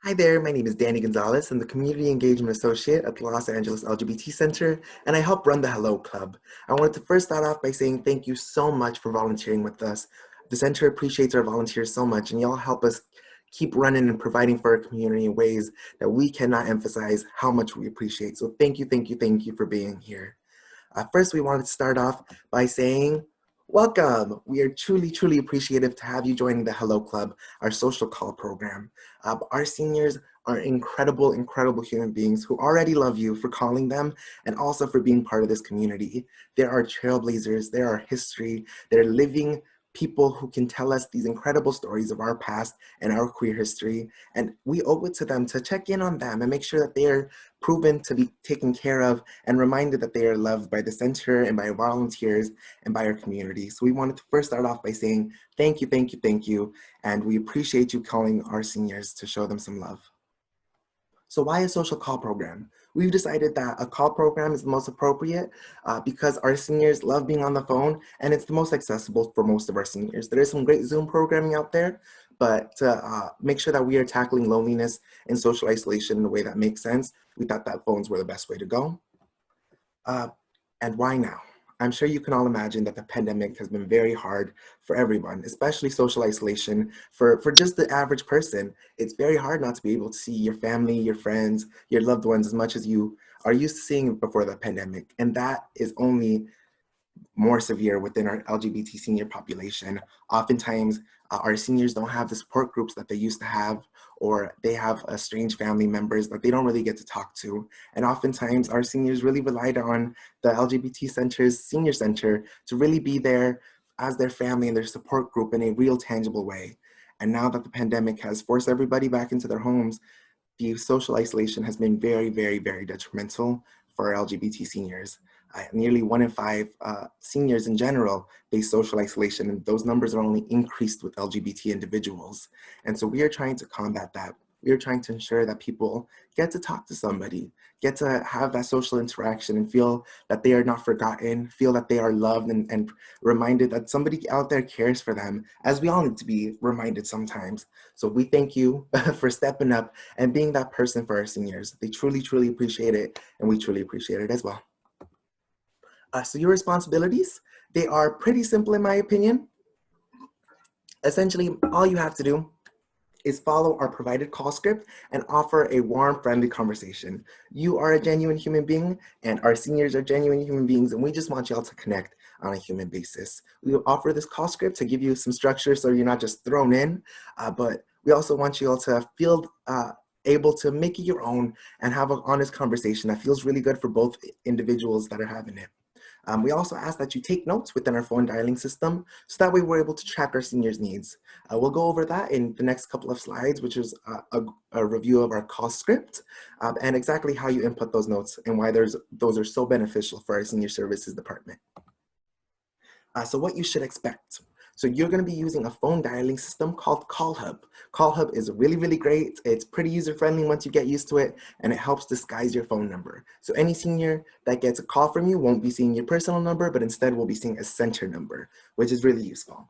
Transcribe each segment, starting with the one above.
Hi there, my name is Danny Gonzalez. I'm the Community Engagement Associate at the Los Angeles LGBT Center, and I help run the Hello Club. I wanted to first start off by saying thank you so much for volunteering with us. The center appreciates our volunteers so much, and y'all help us keep running and providing for our community in ways that we cannot emphasize how much we appreciate. So thank you, thank you, thank you for being here. First, we wanted to start off by saying, welcome. We are truly, truly appreciative to have you joining the Hello Club, our social call program. Our seniors are incredible, incredible human beings who already love you for calling them and also for being part of this community. They are trailblazers, they are history, they're living people who can tell us these incredible stories of our past and our queer history. And we owe it to them to check in on them and make sure that they are proven to be taken care of and reminded that they are loved by the center and by our volunteers and by our community. So we wanted to first start off by saying thank you, thank you, thank you. And we appreciate you calling our seniors to show them some love. So why a social call program? We've decided that a call program is the most appropriate because our seniors love being on the phone and it's the most accessible for most of our seniors. There is some great Zoom programming out there, but to make sure that we are tackling loneliness and social isolation in a way that makes sense, we thought that phones were the best way to go. And why now? I'm sure you can all imagine that the pandemic has been very hard for everyone, especially social isolation for just the average person. It's very hard not to be able to see your family, your friends, your loved ones as much as you are used to seeing before the pandemic. And that is only more severe within our LGBT senior population. Oftentimes, our seniors don't have the support groups that they used to have, or they have strange family members that they don't really get to talk to. And oftentimes, our seniors really relied on the LGBT Center's Senior Center to really be there as their family and their support group in a real tangible way. And now that the pandemic has forced everybody back into their homes, the social isolation has been very, very, very detrimental for our LGBT seniors. Nearly 1 in 5 seniors in general face social isolation, and those numbers are only increased with LGBT individuals. And so we are trying to combat that. We are trying to ensure that people get to talk to somebody, get to have that social interaction and feel that they are not forgotten, feel that they are loved and reminded that somebody out there cares for them, as we all need to be reminded sometimes. So we thank you for stepping up and being that person for our seniors. They truly, truly appreciate it, and we truly appreciate it as well. So your responsibilities, they are pretty simple in my opinion. Essentially, all you have to do is follow our provided call script and offer a warm, friendly conversation. You are a genuine human being and our seniors are genuine human beings, and we just want y'all to connect on a human basis. We will offer this call script to give you some structure so you're not just thrown in, but we also want you all to feel able to make it your own and have an honest conversation that feels really good for both individuals that are having it. We also ask that you take notes within our phone dialing system so that way we're able to track our seniors' needs. We'll go over that in the next couple of slides, which is a review of our call script and exactly how you input those notes and why those are so beneficial for our senior services department. So what you should expect. So you're going to be using a phone dialing system called CallHub. CallHub is really, really great. It's pretty user-friendly once you get used to it, and it helps disguise your phone number. So any senior that gets a call from you won't be seeing your personal number, but instead will be seeing a center number, which is really useful.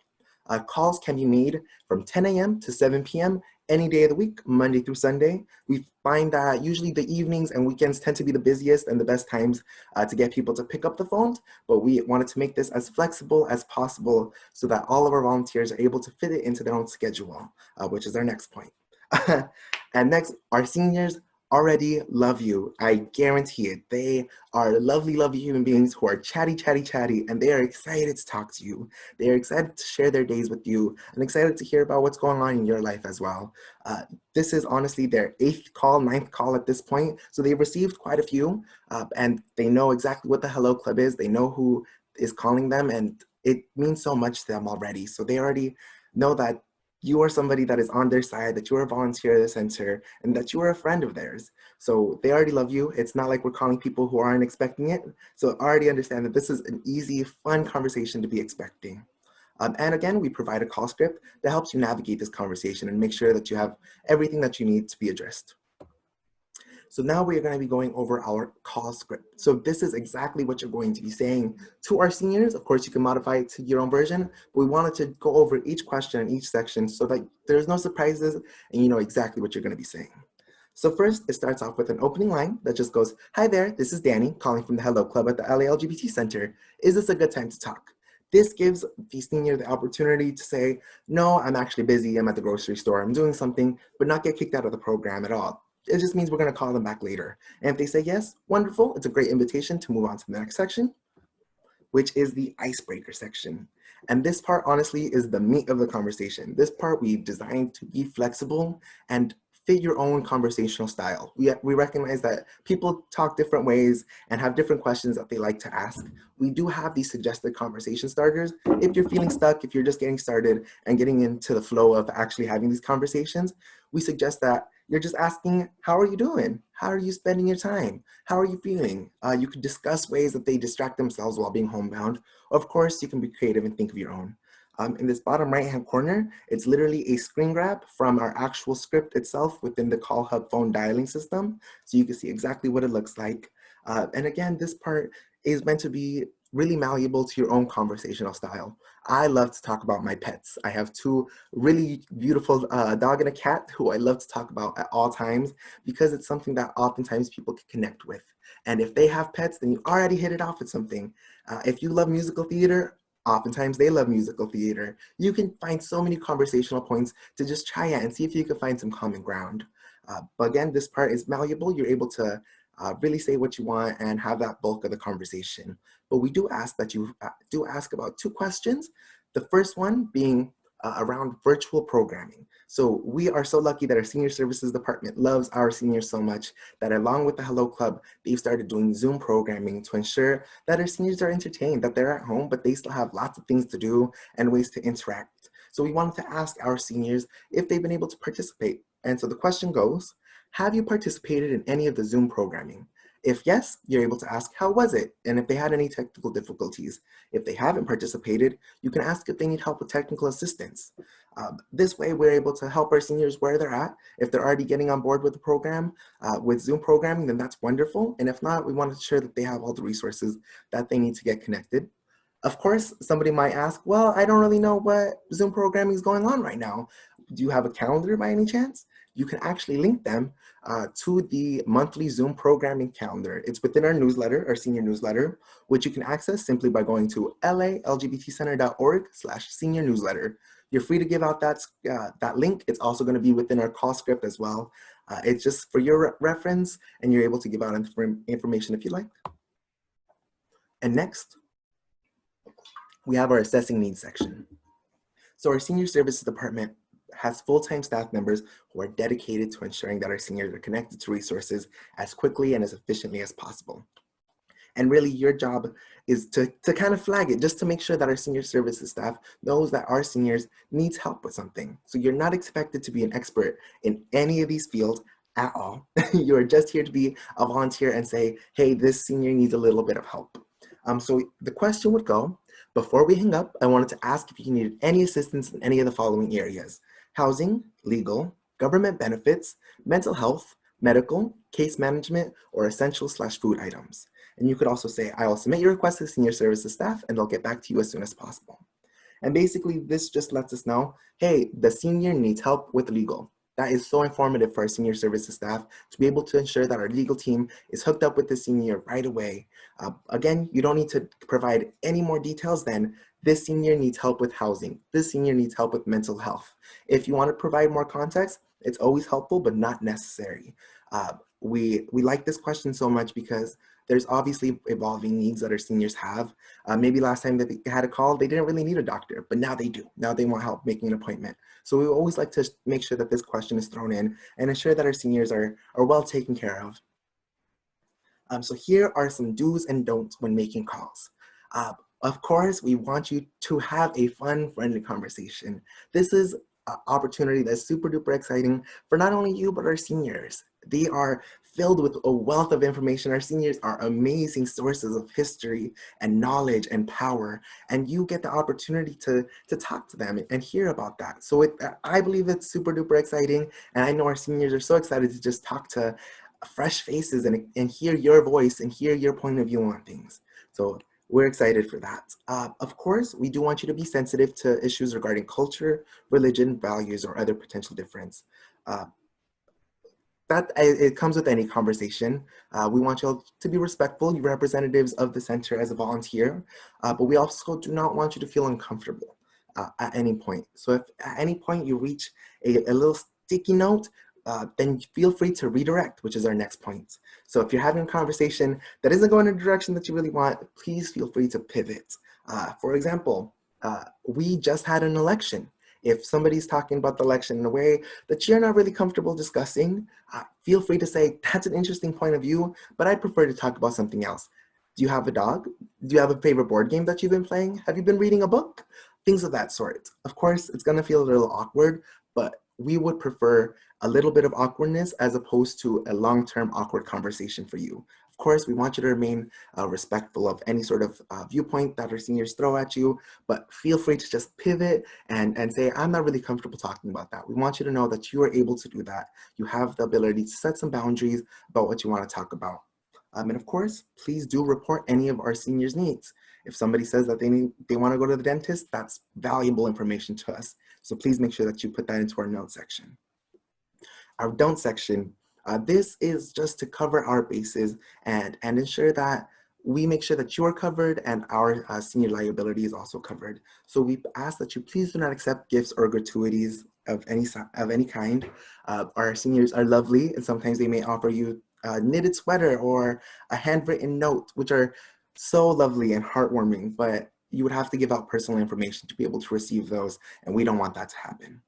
Calls can be made from 10 a.m. to 7 p.m. any day of the week, Monday through Sunday. We find that usually the evenings and weekends tend to be the busiest and the best times to get people to pick up the phones, but we wanted to make this as flexible as possible so that all of our volunteers are able to fit it into their own schedule, which is our next point. And next, our seniors already love you. I guarantee it. They are lovely, lovely human beings who are chatty, chatty, chatty, and they are excited to talk to you. They are excited to share their days with you and excited to hear about what's going on in your life as well. This is honestly their 8th call, 9th call at this point. So they've received quite a few and they know exactly what the Hello Club is. They know who is calling them and it means so much to them already. So they already know that you are somebody that is on their side, that you are a volunteer at the center, and that you are a friend of theirs. So they already love you. It's not like we're calling people who aren't expecting it. So already understand that this is an easy, fun conversation to be expecting. And again, we provide a call script that helps you navigate this conversation and make sure that you have everything that you need to be addressed. So now we're going to be going over our call script. So this is exactly what you're going to be saying to our seniors. Of course, you can modify it to your own version, but we wanted to go over each question in each section so that there's no surprises and you know exactly what you're going to be saying. So first, it starts off with an opening line that just goes, "Hi there, this is Danny calling from the Hello Club at the LA LGBT Center. Is this a good time to talk?" This gives the senior the opportunity to say, "No, I'm actually busy, I'm at the grocery store, I'm doing something," but not get kicked out of the program at all. It just means we're gonna call them back later. And if they say yes, wonderful, it's a great invitation to move on to the next section, which is the icebreaker section. And this part, honestly, is the meat of the conversation. This part we've designed to be flexible and fit your own conversational style. We recognize that people talk different ways and have different questions that they like to ask. We do have these suggested conversation starters. If you're feeling stuck, if you're just getting started and getting into the flow of actually having these conversations, we suggest that you're just asking, how are you doing? How are you spending your time? How are you feeling? You could discuss ways that they distract themselves while being homebound. Of course, you can be creative and think of your own. In this bottom right-hand corner, it's literally a screen grab from our actual script itself within the Call Hub phone dialing system. So you can see exactly what it looks like. And again, this part is meant to be really malleable to your own conversational style. I love to talk about my pets. I have two really beautiful dog and a cat who I love to talk about at all times because it's something that oftentimes people can connect with. And if they have pets, then you already hit it off with something. If you love musical theater, oftentimes they love musical theater. You can find so many conversational points to just try it and see if you can find some common ground. But again, this part is malleable. You're able to really say what you want and have that bulk of the conversation. But we do ask that you do ask about two questions. The first one being around virtual programming. So we are so lucky that our senior services department loves our seniors so much that along with the Hello Club, they've started doing Zoom programming to ensure that our seniors are entertained, that they're at home, but they still have lots of things to do and ways to interact. So we wanted to ask our seniors if they've been able to participate. And so the question goes, have you participated in any of the Zoom programming? If yes, you're able to ask, how was it? And if they had any technical difficulties. If they haven't participated, you can ask if they need help with technical assistance. This way, we're able to help our seniors where they're at. If they're already getting on board with the program, with Zoom programming, then that's wonderful. And if not, we want to ensure that they have all the resources that they need to get connected. Of course, somebody might ask, well, I don't really know what Zoom programming is going on right now. Do you have a calendar by any chance? You can actually link them to the monthly Zoom programming calendar. It's within our newsletter, our senior newsletter, which you can access simply by going to lalgbtcenter.org/senior newsletter. You're free to give out that link. It's also going to be within our call script as well. It's just for your reference, and you're able to give out information if you like. And next, we have our assessing needs section. So our senior services department has full-time staff members who are dedicated to ensuring that our seniors are connected to resources as quickly and as efficiently as possible. And really your job is to kind of flag it, just to make sure that our senior services staff knows that our seniors needs help with something. So you're not expected to be an expert in any of these fields at all. You're just here to be a volunteer and say, hey, this senior needs a little bit of help. So the question would go, before we hang up, I wanted to ask if you needed any assistance in any of the following areas: housing, legal, government benefits, mental health, medical, case management, or essential/food items. And you could also say, I will submit your request to senior services staff and they'll get back to you as soon as possible. And basically this just lets us know, hey, the senior needs help with legal. That is so informative for our senior services staff to be able to ensure that our legal team is hooked up with the senior right away. Again, you don't need to provide any more details than this senior needs help with housing. This senior needs help with mental health. If you want to provide more context, it's always helpful, but not necessary. We like this question so much because there's obviously evolving needs that our seniors have. Maybe last time that they had a call, they didn't really need a doctor, but now they do. Now they want help making an appointment. So we always like to make sure that this question is thrown in and ensure that our seniors are well taken care of. So here are some do's and don'ts when making calls. Of course, we want you to have a fun, friendly conversation. This is an opportunity that's super duper exciting for not only you, but our seniors. They are filled with a wealth of information. Our seniors are amazing sources of history and knowledge and power, and you get the opportunity to talk to them and hear about that. So I believe it's super duper exciting, and I know our seniors are so excited to just talk to fresh faces and hear your voice and hear your point of view on things. So we're excited for that. Of course, we do want you to be sensitive to issues regarding culture, religion, values, or other potential difference. Uh, it comes with any conversation. We want you all to be respectful, you representatives of the center as a volunteer, but we also do not want you to feel uncomfortable at any point. So if at any point you reach a little sticky note, then feel free to redirect, which is our next point. So if you're having a conversation that isn't going in a direction that you really want, please feel free to pivot. For example, we just had an election. If somebody's talking about the election in a way that you're not really comfortable discussing, feel free to say, that's an interesting point of view, but I'd prefer to talk about something else. Do you have a dog? Do you have a favorite board game that you've been playing? Have you been reading a book? Things of that sort. Of course, it's gonna feel a little awkward, but we would prefer a little bit of awkwardness as opposed to a long-term awkward conversation for you. Of course, we want you to remain respectful of any sort of viewpoint that our seniors throw at you, but feel free to just pivot and say, I'm not really comfortable talking about that. We want you to know that you are able to do that. You have the ability to set some boundaries about what you want to talk about. And of course, please do report any of our seniors' needs. If somebody says that they want to go to the dentist, that's valuable information to us. So please make sure that you put that into our notes section. Our don't section, this is just to cover our bases and ensure that we make sure that you're covered and our senior liability is also covered. So we ask that you please do not accept gifts or gratuities of any kind. Our seniors are lovely, and sometimes they may offer you a knitted sweater or a handwritten note, which are so lovely and heartwarming, but you would have to give out personal information to be able to receive those, and we don't want that to happen.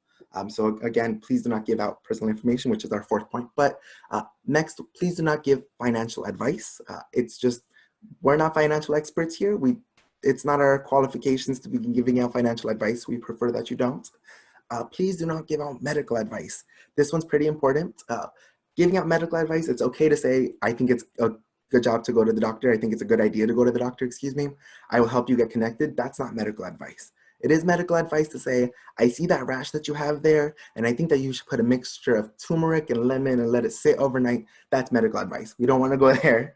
So again, please do not give out personal information, which is our fourth point. But next, please do not give financial advice. It's just, we're not financial experts here. It's not our qualifications to be giving out financial advice. We prefer that you don't. Please do not give out medical advice. This one's pretty important. Giving out medical advice, it's okay to say, I think it's a good job to go to the doctor. I think it's a good idea to go to the doctor, excuse me. I will help you get connected. That's not medical advice. It is medical advice to say, I see that rash that you have there, and I think that you should put a mixture of turmeric and lemon and let it sit overnight. That's medical advice. We don't want to go there.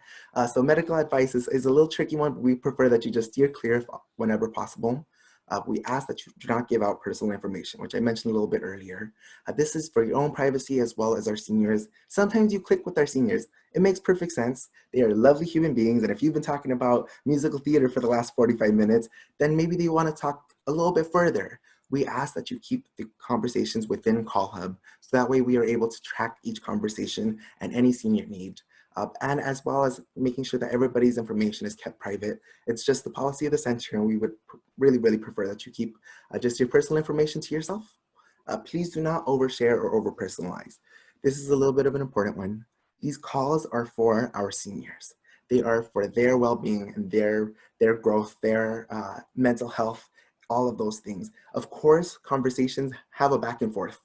So medical advice is a little tricky one, but we prefer that you just steer clear whenever possible. We ask that you do not give out personal information, which I mentioned a little bit earlier. This is for your own privacy as well as our seniors. Sometimes you click with our seniors. It makes perfect sense. They are lovely human beings, and if you've been talking about musical theater for the last 45 minutes, then maybe they want to talk a little bit further. We ask that you keep the conversations within CallHub, so that way we are able to track each conversation and any senior need. And as well as making sure that everybody's information is kept private. It's just the policy of the center, and we would really prefer that you keep just your personal information to yourself. Please do not overshare or over-personalize. This is a little bit of an important one. These calls are for our seniors. They are for their well-being and their growth, their mental health, all of those things. Of course, conversations have a back and forth.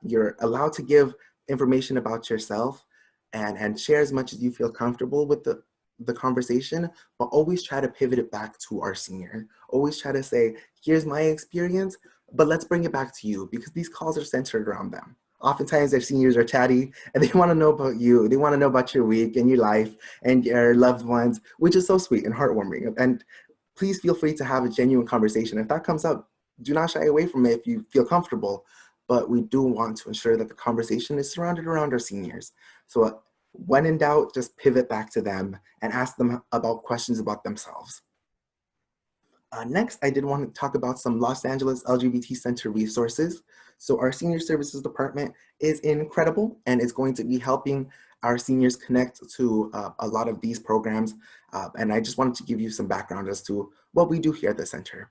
You're allowed to give information about yourself and share as much as you feel comfortable with the conversation, but always try to pivot it back to our senior. Always try to say, here's my experience, but let's bring it back to you, because these calls are centered around them. Oftentimes their seniors are chatty and they want to know about you. They want to know about your week and your life and your loved ones, which is so sweet and heartwarming. And please feel free to have a genuine conversation. If that comes up, do not shy away from it if you feel comfortable, but we do want to ensure that the conversation is surrounded around our seniors. So when in doubt, just pivot back to them and ask them about questions about themselves. Next, I did want to talk about some Los Angeles LGBT Center resources. So our Senior Services Department is incredible and is going to be helping our seniors connect to a lot of these programs. And I just wanted to give you some background as to what we do here at the center.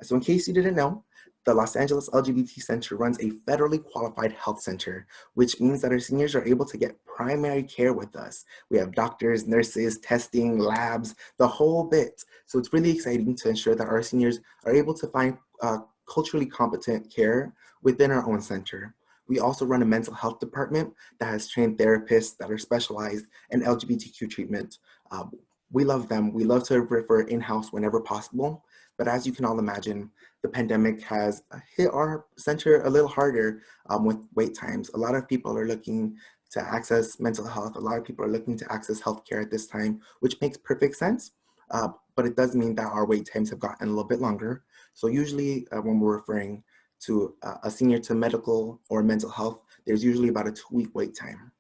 So in case you didn't know, the Los Angeles LGBT Center runs a federally qualified health center, which means that our seniors are able to get primary care with us. We have doctors, nurses, testing, labs, the whole bit. So it's really exciting to ensure that our seniors are able to find culturally competent care within our own center. We also run a mental health department that has trained therapists that are specialized in LGBTQ treatment. We love them. We love to refer in-house whenever possible. But as you can all imagine, the pandemic has hit our center a little harder with wait times. A lot of people are looking to access mental health. A lot of people are looking to access healthcare at this time, which makes perfect sense. But it does mean that our wait times have gotten a little bit longer. So usually when we're referring to a senior to medical or mental health, there's usually about a 2-week wait time.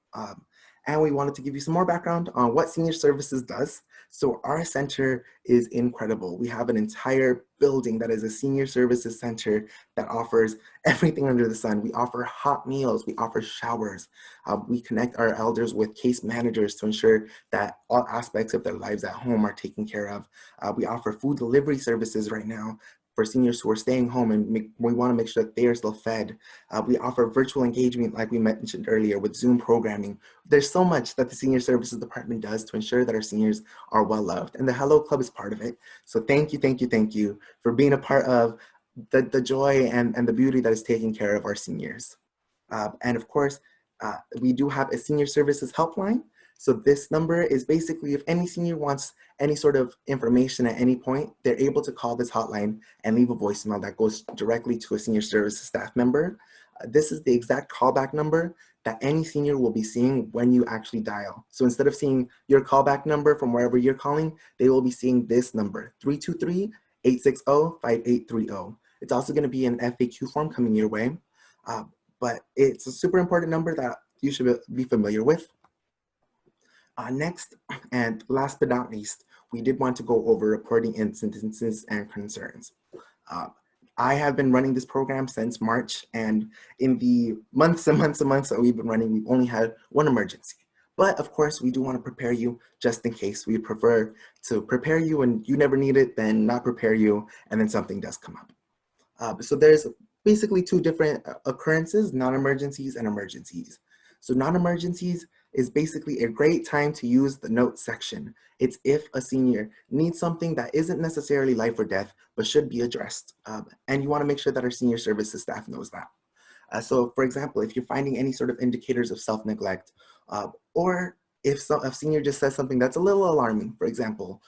And we wanted to give you some more background on what Senior Services does. So our center is incredible. We have an entire building that is a Senior Services Center that offers everything under the sun. We offer hot meals, we offer showers. We connect our elders with case managers to ensure that all aspects of their lives at home are taken care of. We offer food delivery services right now for seniors who are staying home, and we want to make sure that they are still fed. We offer virtual engagement, like we mentioned earlier, with Zoom programming. There's so much that the Senior Services Department does to ensure that our seniors are well loved, and the Hello Club is part of it. So thank you for being a part of the joy and the beauty that is taking care of our seniors. And of course, we do have a Senior Services helpline. So this number is basically if any senior wants any sort of information at any point, they're able to call this hotline and leave a voicemail that goes directly to a Senior Services staff member. This is the exact callback number that any senior will be seeing when you actually dial. So instead of seeing your callback number from wherever you're calling, they will be seeing this number, 323-860-5830. It's also going to be an FAQ form coming your way, but it's a super important number that you should be familiar with. Next, and last but not least, we did want to go over reporting incidences and concerns. I have been running this program since March, and in the months and months and months that we've been running, we've only had one emergency. But of course, we do want to prepare you just in case. We prefer to prepare you and you never need it, then not prepare you, and then something does come up. So there's basically two different occurrences, non-emergencies and emergencies. So non-emergencies is basically a great time to use the notes section. It's if a senior needs something that isn't necessarily life or death, but should be addressed. And you want to make sure that our Senior Services staff knows that. So for example, if you're finding any sort of indicators of self-neglect, or if a senior just says something that's a little alarming, for example,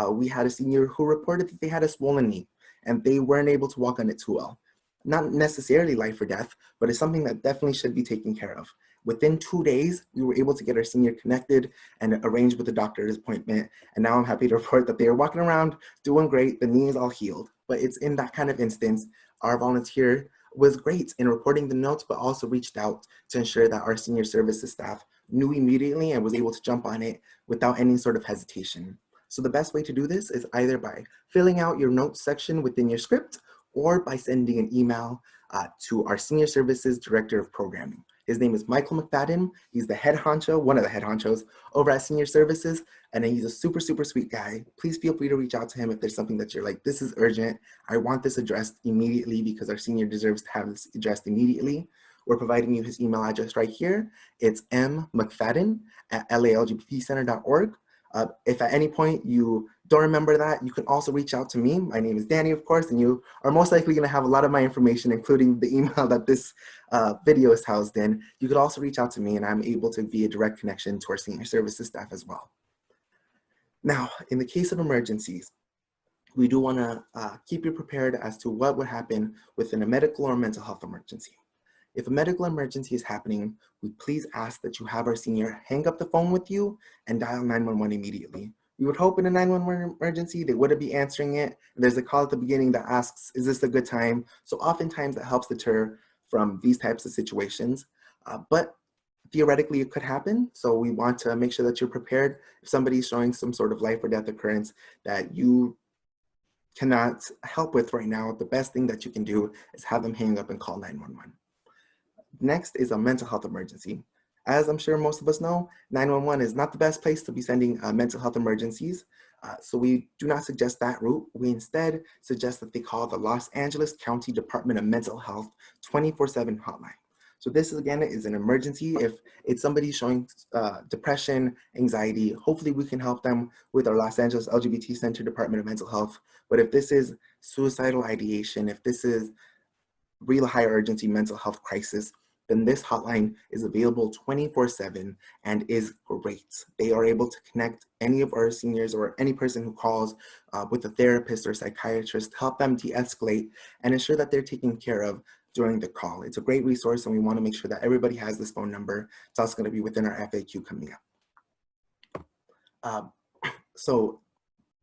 we had a senior who reported that they had a swollen knee and they weren't able to walk on it too well. Not necessarily life or death, but it's something that definitely should be taken care of. Within 2 days, we were able to get our senior connected and arranged with the doctor's appointment. And now I'm happy to report that they are walking around, doing great. The knee is all healed. But it's in that kind of instance, our volunteer was great in reporting the notes, but also reached out to ensure that our Senior Services staff knew immediately and was able to jump on it without any sort of hesitation. So the best way to do this is either by filling out your notes section within your script or by sending an email to our Senior Services Director of Programming. His name is Michael McFadden. He's the head honcho, one of the head honchos over at Senior Services, and he's a super, super sweet guy. Please feel free to reach out to him if there's something that you're like, this is urgent. I want this addressed immediately because our senior deserves to have this addressed immediately. We're providing you his email address right here. It's mcfadden@lalgbtcenter.org. If at any point you don't remember that, you can also reach out to me. My name is Danny, of course, and you are most likely going to have a lot of my information, including the email that this video is housed in. You could also reach out to me, and I'm able to be a direct connection to our Senior Services staff as well. Now, in the case of emergencies, we do want to keep you prepared as to what would happen within a medical or mental health emergency. If a medical emergency is happening, we please ask that you have our senior hang up the phone with you and dial 911 immediately. We would hope in a 911 emergency, they wouldn't be answering it. There's a call at the beginning that asks, is this a good time? So oftentimes that helps deter from these types of situations, but theoretically it could happen. So we want to make sure that you're prepared if somebody's showing some sort of life or death occurrence that you cannot help with right now. The best thing that you can do is have them hang up and call 911. Next is a mental health emergency. As I'm sure most of us know, 911 is not the best place to be sending mental health emergencies. So we do not suggest that route. We instead suggest that they call the Los Angeles County Department of Mental Health 24/7 hotline. So this again is an emergency. If it's somebody showing depression, anxiety, hopefully we can help them with our Los Angeles LGBT Center Department of Mental Health. But if this is suicidal ideation, if this is real high urgency mental health crisis, then this hotline is available 24/7 and is great. They are able to connect any of our seniors or any person who calls with a therapist or psychiatrist, help them de-escalate and ensure that they're taken care of during the call. It's a great resource, and we want to make sure that everybody has this phone number. It's also going to be within our FAQ coming up. So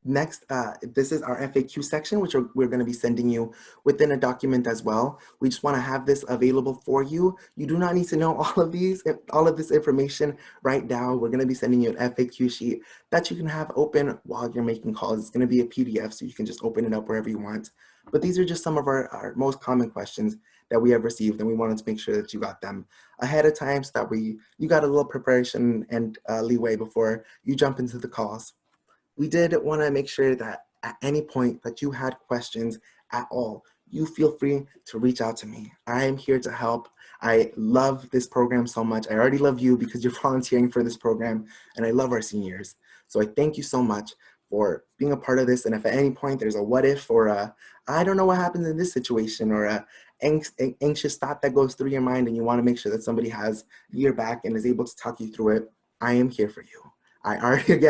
next, this is our FAQ section, which we're going to be sending you within a document as well. We just want to have this available for you. You do not need to know all of this information right now. We're going to be sending you an FAQ sheet that you can have open while you're making calls. It's going to be a PDF, so you can just open it up wherever you want. But these are just some of our most common questions that we have received, and we wanted to make sure that you got them ahead of time so that you got a little preparation and leeway before you jump into the calls. We did want to make sure that at any point that you had questions at all, you feel free to reach out to me. I am here to help. I love this program so much. I already love you because you're volunteering for this program, and I love our seniors. So I thank you so much for being a part of this. And if at any point there's a what if or a, I don't know what happens in this situation, or a anxious thought that goes through your mind and you want to make sure that somebody has your back and is able to talk you through it, I am here for you. I already, again,